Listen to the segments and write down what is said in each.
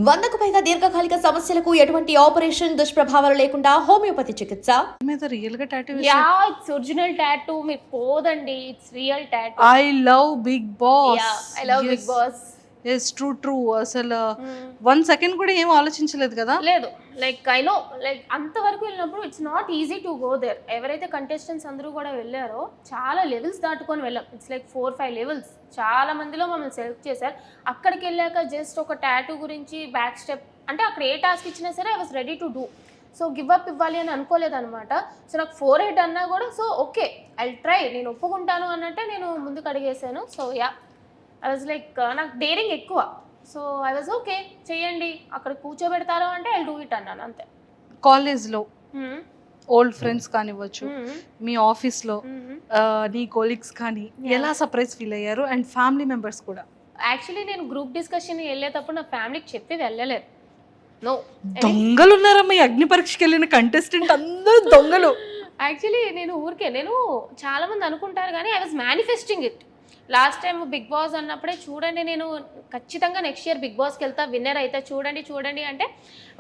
100కు పైగా దీర్ఘకాలిక సమస్యలకు ఎటువంటి ఆపరేషన్ దుష్ప్రభావాలు లేకుండా హోమియోపతి చికిత్స మీద రియల్ గా టాటూ ఇట్స్ ఒరిజినల్ టాటూ. మీకు పోదండి, it's real tattoo. I love Bigg Boss. I love Bigg Boss. Yes true అసలు 1 సెకండ్ కూడా ఏం ఆలోచించలేదు కదా. లేదు, లైక్ ఐ నో, లైక్ అంతవరకు వెళ్ళినప్పుడు it's not easy to go there. ఎవరైతే కంటెస్టెంట్స్ అందరూ కూడా వెళ్ళారో చాలా లెవెల్స్ దాటుకొని వెళ్ళాం. It's like 4-5 levels. చాలా మందిలో మమ్మల్ని సెలెక్ట్ చేశారు. అక్కడికి వెళ్ళాక జస్ట్ ఒక టాటూ గురించి బ్యాక్ స్టెప్ అంటే అక్కడ ఏ టాస్క్ ఇచ్చినా సరే I was ready to do. So give up ఇవ్వాలి అని అనుకోలేదు అనమాట. సో నాకు 4-8 అన్నా కూడా సో ఓకే ఐ ట్రై, నేను ఒప్పుకుంటాను అన్నట్టే నేను ముందుకు అడిగేసాను. So ya, I was like నాకు డేరింగ్ ఎక్కువ. సో ఐ వాజ్ ఓకే చేయండి, అక్కడ కూర్చోబెడతారు అంటే ఐ డూ ఇట్ అన్నాను అంతే. కాలేజ్లో ఓల్డ్ ఫ్రెండ్స్ కానివ్వచ్చు, మీ ఆఫీస్లో నీ కొలీగ్స్ కానీ ఎలా సర్ప్రైజ్ ఫీల్ అయ్యారు, అండ్ ఫ్యామిలీ మెంబర్స్ కూడా? యాక్చువల్లీ నేను గ్రూప్ డిస్కషన్ వెళ్ళేటప్పుడు నా ఫ్యామిలీకి చెప్పి వెళ్ళలేదు. నో, దొంగలు ఉన్నారమ్మా ఈ అగ్ని పరీక్షకి వెళ్ళిన కంటెస్టెంట్ అందరూ దొంగలు. యాక్చువల్లీ నేను చాలా మంది అనుకుంటారు కానీ I was manifesting it. Last time Bigg Boss అన్నప్పుడే చూడండి, నేను ఖచ్చితంగా నెక్స్ట్ ఇయర్ బిగ్ బాస్కి వెళ్తా, విన్నర్ అయితే చూడండి అంటే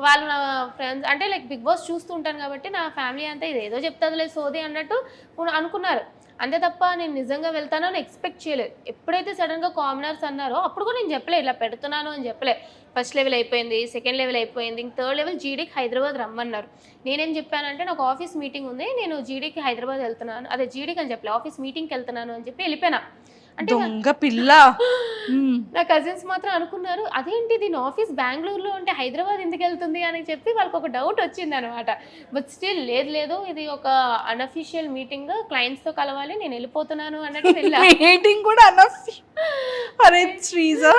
వాళ్ళు నా ఫ్రెండ్స్ అంటే లైక్ బిగ్ బాస్ చూస్తూ ఉంటాను కాబట్టి నా ఫ్యామిలీ అంతా ఇదేదో చెప్తుందిలే సోది అన్నట్టు అనుకున్నారు. అంతే తప్ప నేను నిజంగా వెళ్తాను అని ఎక్స్పెక్ట్ చేయలేదు. ఎప్పుడైతే సడన్గా కామనర్స్ అన్నారో అప్పుడు కూడా నేను చెప్పలే ఇలా పెడుతున్నాను అని చెప్పలే. ఫస్ట్ లెవెల్ అయిపోయింది, సెకండ్ లెవెల్ అయిపోయింది, ఇంక థర్డ్ లెవెల్ జీడీకి హైదరాబాద్ రమ్మన్నారు. నేనేం చెప్పానంటే నాకు ఆఫీస్ మీటింగ్ ఉంది, నేను జీడీకి హైదరాబాద్ వెళ్తున్నాను, అదే జీడీకి అని చెప్పలే, ఆఫీస్ మీటింగ్కి వెళ్తున్నాను అని చెప్పి వెళ్ళిపోయినా. అంటే దొంగ పిల్ల. నా కజిన్స్ మాత్రం అనుకున్నారు అదేంటి దీని ఆఫీస్ బెంగళూరులో ఉంటే హైదరాబాద్ ఎందుకు వెళ్తుంది అని చెప్పి వాళ్ళకి ఒక డౌట్ వచ్చింది అనమాట. బట్ స్టిల్ లేదు ఇది ఒక అన్అఫీషియల్ మీటింగ్, క్లయింట్స్తో కలవాలి, నేను వెళ్ళిపోతున్నాను అన్నట్టు మీటింగ్ కూడా అరే శ్రీజా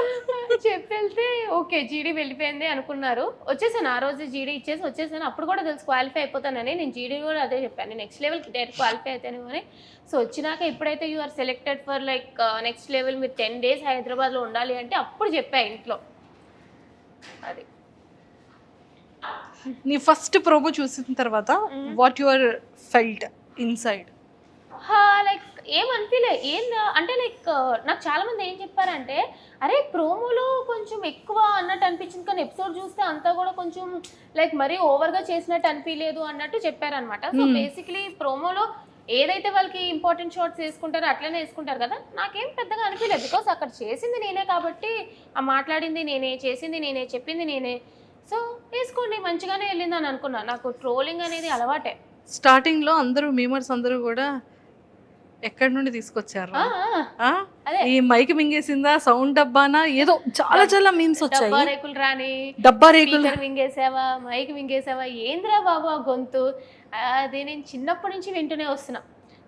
చెప్పి వెళ్తే ఓకే జీడీ వెళ్ళిపోయింది అనుకున్నారు. వచ్చేసాను ఆ రోజు జీడీ ఇచ్చేసి వచ్చేసాను. అప్పుడు కూడా తెలుసు క్వాలిఫై అయిపోతానని. నేను జీడీ కూడా అదే చెప్పాను, నెక్స్ట్ లెవెల్కి డైరెక్ట్ క్వాలిఫై అవుతాను అని. సో వచ్చినాక ఎప్పుడైతే you are selected for like next level, మీరు 10 days హైదరాబాద్లో ఉండాలి అంటే అప్పుడు చెప్పా ఇంట్లో. అది నీ ఫస్ట్ ప్రోమో చూసిన తర్వాత what your felt inside? Like ఏమనిపించలే అంటే లైక్ నాకు చాలా మంది ఏం చెప్పారంటే అరే ప్రోమోలో కొంచెం ఎక్కువ అన్నట్టు అనిపించింది, కానీ ఎపిసోడ్ చూస్తే అంతా కూడా కొంచెం లైక్ మరీ ఓవర్గా చేసినట్టు అనిపించలేదు అన్నట్టు చెప్పారనమాట. సో బేసిక్లీ ప్రోమోలో ఏదైతే వాళ్ళకి ఇంపార్టెంట్ షార్ట్స్ వేసుకుంటారో అట్లనే వేసుకుంటారు కదా, నాకేం పెద్దగా అనిపించలేదు. బికాస్ అక్కడ చేసింది నేనే కాబట్టి, ఆ మాట్లాడింది నేనే, చేసింది నేనే, చెప్పింది నేనే. సో వేసుకోండి మంచిగానే వెళ్ళిందని అనుకున్నా. నాకు ట్రోలింగ్ అనేది అలవాటే. స్టార్టింగ్లో అందరూ మీమర్స్ అందరూ కూడా ఎక్కడి నుండి తీసుకొచ్చారు? ఈ మైక్ మింగేసిందా, సౌండ్ డబ్బానా, ఏదో చాలా మీమ్స్ వచ్చాయి. డబ్బా రేకులు మింగేసావా, మైక్ మింగేసావా, ఏంద్రా బాబు ఆ గొంతు, అది నేను చిన్నప్పటి నుంచి వింటూనే వస్తున్నా.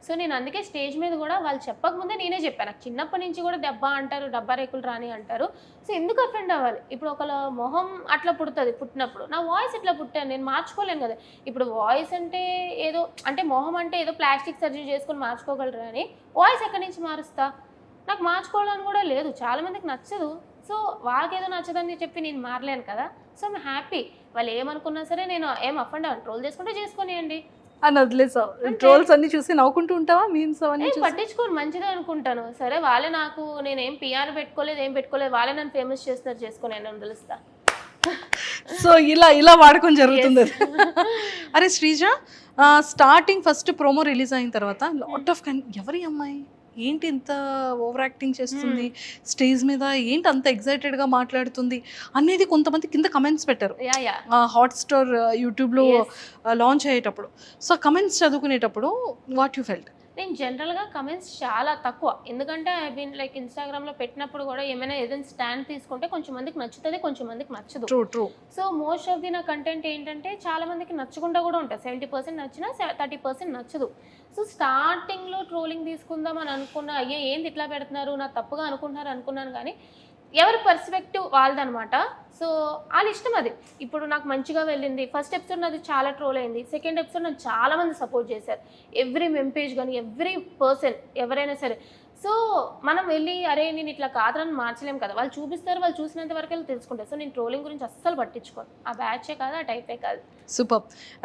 సో నేను అందుకే స్టేజ్ మీద కూడా వాళ్ళు చెప్పకముందే నేనే చెప్పాను, నాకు చిన్నప్పటి నుంచి కూడా డబ్బా అంటారు, డబ్బా రేకులు రాని అంటారు. సో ఎందుకు అఫెండ్ అవ్వాలి? ఇప్పుడు ఒకళ్ళ మొహం అట్లా పుడుతుంది, పుట్టినప్పుడు నా వాయిస్ ఎట్లా పుట్టాను, నేను మార్చుకోలేను కదా. ఇప్పుడు వాయిస్ అంటే ఏదో అంటే మొహం అంటే ఏదో ప్లాస్టిక్ సర్జరీ చేసుకొని మార్చుకోగలరు కానీ వాయిస్ ఎక్కడి నుంచి మారుస్తా? నాకు మార్చుకోవాలని కూడా లేదు, చాలామందికి నచ్చదు. సో వాళ్ళకి ఏదో నచ్చదని చెప్పి నేను మారలేను కదా. సో ఐమ్ హ్యాపీ, వాళ్ళు ఏమనుకున్నా సరే నేను ఏం అఫెండ్ అవ్వను. ట్రోల్ చేసుకుంటే చేసుకొనియండి అని వదిలేసావు. ట్రోల్స్ అన్ని చూసి నవ్వుకుంటూ ఉంటావా? మీమ్స్ అవన్నీ పట్టించుకోని మంచిదే అనుకుంటాను. సరే వాళ్ళే, నాకు నేనేం పిఆర్ పెట్టుకోలేదు, ఏం పెట్టుకోలేదు, వాళ్ళే నన్ను ఫేమస్ చేస్తున్నారు, చేసుకొని నేను తెలుస్తా. సో ఇలా వాడకం జరుగుతుంది. అరే Sreeja, starting first promo release అయిన తర్వాత లాట్ ఆఫ్ ఎవరి అమ్మాయి ఏంటి ఇంత ఓవర్ యాక్టింగ్ చేస్తుంది స్టేజ్ మీద, ఏంటి అంత ఎక్సైటెడ్గా మాట్లాడుతుంది అనేది కొంతమంది కింద కమెంట్స్ పెట్టారు హాట్స్టార్ యూట్యూబ్లో లాంచ్ అయ్యేటప్పుడు. సో కమెంట్స్ చదువుకునేటప్పుడు వాట్ యూ ఫెల్ట్? నేను జనరల్గా కమెంట్స్ చాలా తక్కువ, ఎందుకంటే ఐ బీన్ లైక్ ఇన్స్టాగ్రామ్లో పెట్టినప్పుడు కూడా ఏదైనా స్టాండ్ తీసుకుంటే కొంచెం మందికి నచ్చుతుంది, కొంచెం మందికి నచ్చదు. True. So most of the నా కంటెంట్ ఏంటంటే చాలా మందికి నచ్చకుండా కూడా ఉంటుంది. 70% నచ్చినా 30% నచ్చదు. సో స్టార్టింగ్లో ట్రోలింగ్ తీసుకుందాం అని అనుకున్నా, అయ్యే ఏంది ఇట్లా పెడుతున్నారు, నా తప్పుగా అనుకున్నాను కానీ ఎవరి పర్స్పెక్టివ్ వాళ్ళదనమాట. సో వాళ్ళ ఇష్టం అది. ఇప్పుడు నాకు మంచిగా వెళ్ళింది, ఫస్ట్ ఎపిసోడ్ నాది చాలా ట్రోల్ అయింది, సెకండ్ ఎపిసోడ్ నన్ను చాలామంది సపోర్ట్ చేశారు, ఎవ్రీ మెంపేజ్ కానీ ఎవ్రీ పర్సన్ ఎవరైనా సరే. సో మనం వెళ్ళి అరే నేను ఇట్లా కాదని మార్చలేం కదా, వాళ్ళు చూపిస్తారు, వాళ్ళు చూసినంత వరకు వెళ్ళి తెలుసుకుంటారు. సో నేను ట్రోలింగ్ గురించి అస్సలు పట్టించుకోను, ఆ బ్యాచే కాదు, ఆ టైపే కాదు. సూపర్.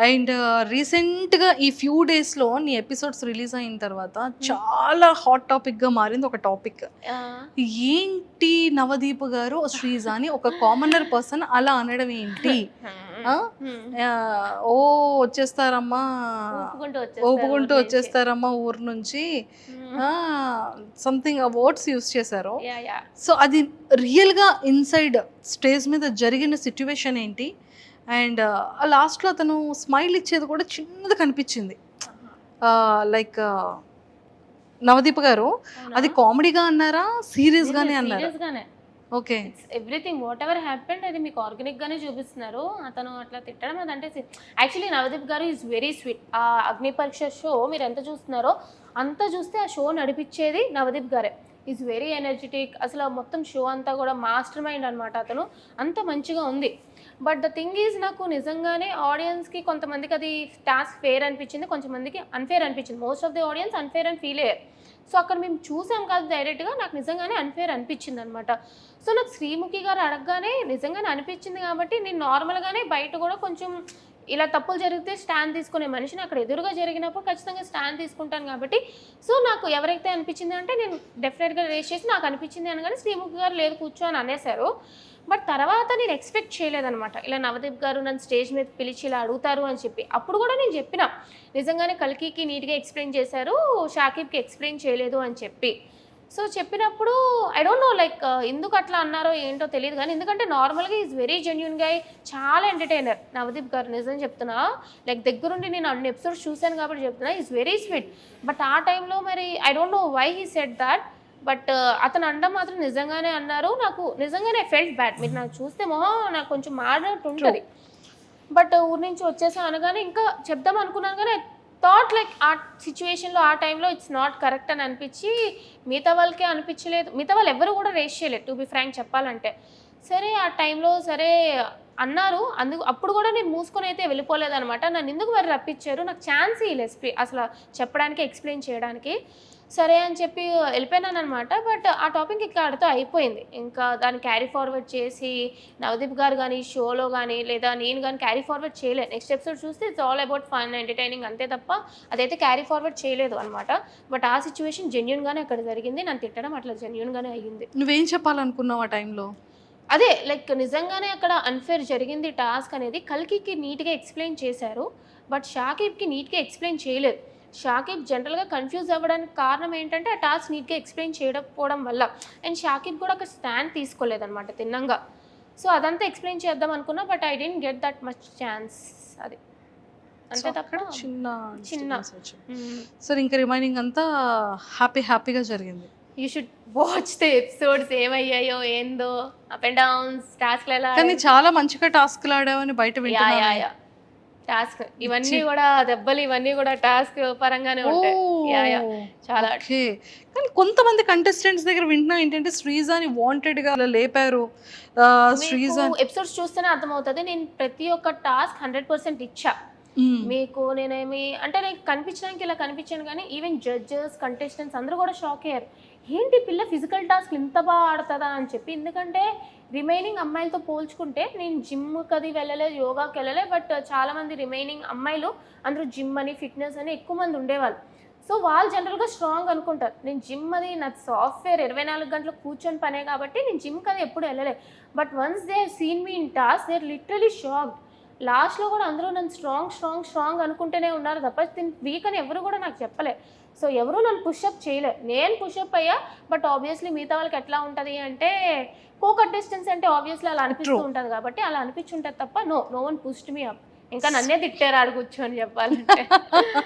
అండ్ రీసెంట్గా ఈ ఫ్యూ డేస్లో నీ ఎపిసోడ్స్ రిలీజ్ అయిన తర్వాత చాలా హాట్ టాపిక్గా మారింది ఒక టాపిక్. ఏంటి నవదీప్ గారు శ్రీజ అని ఒక కామనర్ పర్సన్ అలా అనడం ఏంటి? ఓ వచ్చేస్తారమ్మా, ఊపుకుంటూ వచ్చేస్తారమ్మా ఊరు నుంచి, సంథింగ్ ఆ వర్డ్స్ యూస్ చేశారు. సో అది రియల్గా ఇన్సైడ్ స్టేజ్ మీద జరిగిన సిచ్యువేషన్ ఏంటి? అండ్ లాస్ట్లో అతను స్మైల్ ఇచ్చేది కూడా చిన్నది కనిపించింది, లైక్ నవదీప్ గారు అది కామెడీగా అన్నారా సీరియస్గానే అన్నారా? Okay, everything what ever happened అది మీకు ఆర్గానిక్ గానే చూపిస్తున్నారు. అతను అట్లా తిట్టడం అదంటే యాక్చువల్లీ నవదీప్ గారు ఈజ్ వెరీ స్వీట్. ఆ అగ్ని పరీక్ష షో మీరు ఎంత చూస్తున్నారో అంత చూస్తే ఆ షో నడిపించేది నవదీప్ గారే. ఈజ్ వెరీ ఎనర్జెటిక్, అసలు మొత్తం షో అంతా కూడా మాస్టర్ మైండ్ అనమాట. అతను అంత మంచిగా ఉంది. బట్ ద థింగ్ ఈజ్ నాకు నిజంగానే ఆడియన్స్కి కొంతమందికి అది టాస్క్ ఫేర్ అనిపించింది, కొంతమందికి అన్ఫేర్ అనిపించింది. Most of the audience unfair అని ఫీల్ అయ్యారు. సో అక్కడ మేము చూసాం కాదు డైరెక్ట్గా, నాకు నిజంగానే అన్ఫేర్ అనిపించింది అనమాట. సో నాకు శ్రీముఖి గారు అడగగానే నిజంగానే అనిపించింది కాబట్టి నేను నార్మల్గానే బయట కూడా కొంచెం ఇలా తప్పులు జరిగితే స్టాండ్ తీసుకునే మనిషిని, అక్కడ ఎదురుగా జరిగినప్పుడు ఖచ్చితంగా స్టాండ్ తీసుకుంటాను కాబట్టి. సో నాకు ఎవరైతే అనిపించింది అంటే నేను డెఫినెట్గా రేస్ చేసి నాకు అనిపించింది అనగానే శ్రీముఖి గారు లేదు కూర్చో అని అనేశారు. బట్ తర్వాత నేను ఎక్స్పెక్ట్ చేయలేదనమాట ఇలా నవదీప్ గారు నన్ను స్టేజ్ మీద పిలిచి ఇలా అడుగుతారు అని చెప్పి. అప్పుడు కూడా నేను చెప్పిన నిజంగానే కల్కికి నీట్గా ఎక్స్ప్లెయిన్ చేశారు, షాకిబ్కి ఎక్స్ప్లెయిన్ చేయలేదు అని చెప్పి. సో చెప్పినప్పుడు ఐ డోంట్ నో లైక్ ఎందుకు అట్లా అన్నారో ఏంటో తెలియదు కానీ, ఎందుకంటే నార్మల్గా ఈజ్ వెరీ జెన్యున్ గా, చాలా ఎంటర్టైనర్ నవదీప్ గారు. నిజం చెప్తున్నా, లైక్ దగ్గరుండి నేను అన్ని ఎపిసోడ్స్ చూశాను కాబట్టి చెప్తున్నా, ఈజ్ వెరీ స్వీట్. బట్ ఆ టైంలో మరి I don't know why he said that. But అతను అనడం మాత్రం నిజంగానే అన్నారు. నాకు నిజంగానే ఫెల్ట్ బ్యాడ్. మీరు నాకు చూస్తే మొహం నాకు కొంచెం మాడినట్టు ఉంటుంది. బట్ ఊరి నుంచి వచ్చేసా అనగానే ఇంకా చెప్దాం అనుకున్నాను కానీ థాట్ లైక్ ఆ సిచ్యువేషన్లో ఆ టైంలో ఇట్స్ నాట్ కరెక్ట్ అని అనిపించి మిగతా వాళ్ళకే అనిపించలేదు. మిగతా వాళ్ళు ఎవరు కూడా రేస్ చేయలేదు టు బి ఫ్రాంక్ చెప్పాలంటే. సరే ఆ టైంలో సరే అన్నారు, అప్పుడు కూడా నేను మూసుకొని అయితే వెళ్ళిపోలేదు అనమాట. నన్ను ఎందుకు మరి రప్పించారు, నాకు ఛాన్స్ ఇవ్వలేదు అసలు చెప్పడానికి, ఎక్స్ప్లెయిన్ చేయడానికి. సరే అని చెప్పి వెళ్ళిపోయినాను అనమాట. బట్ ఆ టాపిక్ ఇక్కడితో అయిపోయింది. ఇంకా దాన్ని క్యారీ ఫార్వర్డ్ చేసి నవదీప్ గారు కానీ షోలో కానీ లేదా నేను కానీ క్యారీ ఫార్వర్డ్ చేయలేదు. నెక్స్ట్ ఎపిసోడ్ చూస్తే it's all about fun entertaining అంతే తప్ప అదైతే క్యారీ ఫార్వర్డ్ చేయలేదు అనమాట. బట్ ఆ సిచ్యువేషన్ జెన్యున్గానే అక్కడ జరిగింది. నన్ను తిట్టడం అట్లా జెన్యున్గానే అయ్యింది. నువ్వేం చెప్పాలనుకున్నావు ఆ టైంలో? అదే లైక్ నిజంగానే అక్కడ అన్ఫేర్ జరిగింది టాస్క్ అనేది. కల్కికి నీట్గా ఎక్స్ప్లెయిన్ చేశారు, బట్ షాకిబ్కి నీట్గా ఎక్స్ప్లెయిన్ చేయలేదు. షాకిబ్ జనరల్గా కన్ఫ్యూజ్ అవ్వడానికి కారణం ఏంటంటే ఆ టాస్క్ నీట్గా ఎక్స్ప్లెయిన్ చేయకపోవడం వల్ల. అండ్ షాకిబ్ కూడా ఒక స్టాండ్ తీసుకోలేదన్నమాట తిన్నంగా. సో అదంతా ఎక్స్ప్లెయిన్ చేద్దాం అనుకున్నా, but I didn't get that much chance. అది అంతే తప్ప చిన్న. సో ఇంకా రిమైనింగ్ అంతా హ్యాపీగా జరిగింది. You should watch the episodes, ఏమయ్యాయో ఏందో అప్ అండ్ డౌన్స్ టాస్క్ ఎలా. కానీ చాలా మంచిగా టాస్క్లు ఆడావని బయట వింటున్నా. టాస్క్ ఇవన్నీ కూడా దెబ్బలు ఇవన్నీ కూడా టాస్క్ పరంగానే ఉంటాయి. చాలా. కానీ కొంతమంది కంటెస్టెంట్స్ దగ్గర వింటున్నా ఏంటంటే శ్రీజాని వాంటెడ్ గా లేపారు. శ్రీజ ఎపిసోడ్స్ చూస్తేనే అర్థమవుతుంది. నేను ప్రతి ఒక్క టాస్క్ 100% ఇచ్చా మీకు. నేనేమి అంటే నేను కనిపించడానికి ఇలా కనిపించాను కానీ ఈవెన్ జడ్జెస్ కంటెస్టెంట్స్ అందరూ కూడా షాక్ అయ్యారు, ఏంటి పిల్ల ఫిజికల్ టాస్క్ ఇంత బాగా ఆడుతుందా అని చెప్పి. ఎందుకంటే రిమైనింగ్ అమ్మాయిలతో పోల్చుకుంటే నేను జిమ్కి అది వెళ్ళలేదు, యోగాకి వెళ్ళలేదు. బట్ చాలామంది రిమైనింగ్ అమ్మాయిలు అందరూ జిమ్ అని ఫిట్నెస్ అని ఎక్కువ మంది ఉండేవాళ్ళు. సో వాళ్ళు జనరల్గా స్ట్రాంగ్ అనుకుంటారు. నేను జిమ్ అది నా సాఫ్ట్వేర్ 24 గంటలు కూర్చొని పనే కాబట్టి నేను జిమ్కి అది ఎప్పుడు వెళ్ళలేదు. But once they seen me in task they are literally shocked. లాస్ట్లో కూడా అందరూ నన్ను స్ట్రాంగ్ అనుకుంటూనే ఉన్నారు తప్ప వీక్ అని ఎవరు కూడా నాకు చెప్పలే. సో ఎవరు నన్ను పుషప్ చేయలే, నేను పుషప్ అయ్యా. బట్ ఆబ్వియస్లీ మిగతా వాళ్ళకి ఎట్లా ఉంటుంది అంటే కో కంటెస్టెంట్స్ అంటే ఆబ్వియస్లీ అలా అనిపిస్తూ ఉంటుంది కాబట్టి అలా అనిపించుంటుంది తప్ప no one pushed me up. ఇంకా నన్నే తిట్టారు ఆడు కూర్చొని చెప్పాలంటే.